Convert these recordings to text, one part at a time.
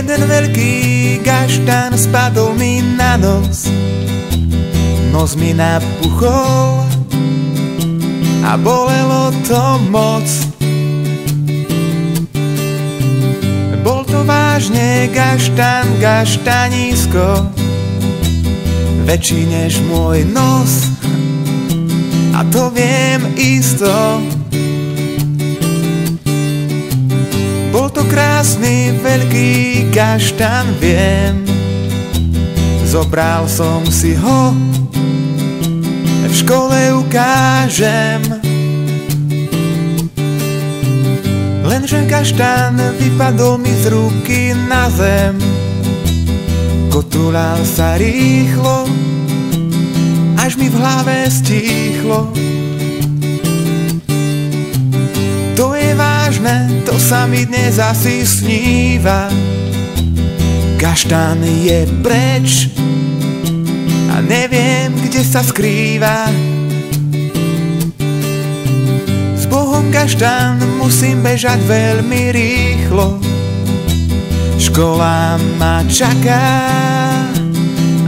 Jeden veľký gaštan spadol mi na nos, nos mi napuchol a bolelo to moc. Bol to vážne gaštan, gaštanísko, väčší než môj nos, a to viem isto. Bol to krásny, veľký gaštan, viem. Zobral som si ho, v škole ukážem. Lenže gaštan vypadol mi z ruky na zem. Kotúľal sa rýchlo, až mi v hlave stíchlo. To je vážne, to sa mi dnes asi sníva. Gaštan je preč a neviem, kde sa skrýva. S Bohom gaštan, musím bežať veľmi rýchlo. Škola ma čaká,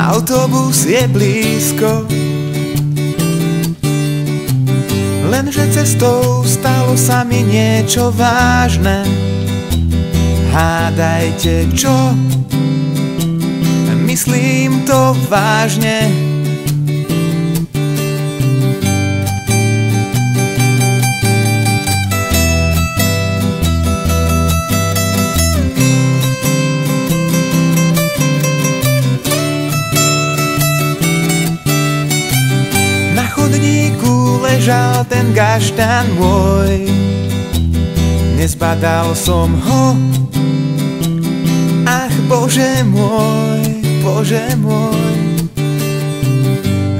autobus je blízko. Lenže cestou stalo sa mi niečo vážne. Hádajte čo? Myslím to vážne. Na chodníku ležal ten gaštan môj, nezbadal som ho. Ach, Bože môj, Bože môj.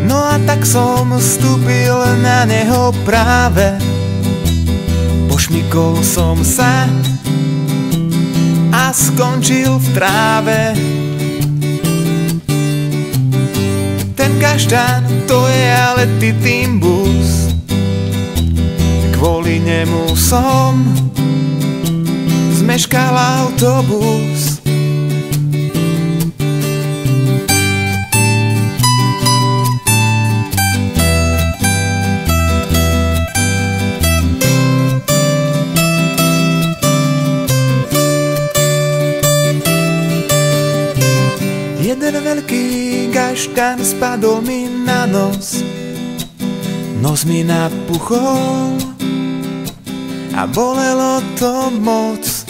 No a tak som vstúpil na neho práve, pošmykol som sa a skončil v tráve. Ten gaštan, to je ale Titimbus, kvôli nemu som zmeškal autobus. Jeden veľký gaštan spadol mi na nos, nos mi napuchol a bolelo to moc.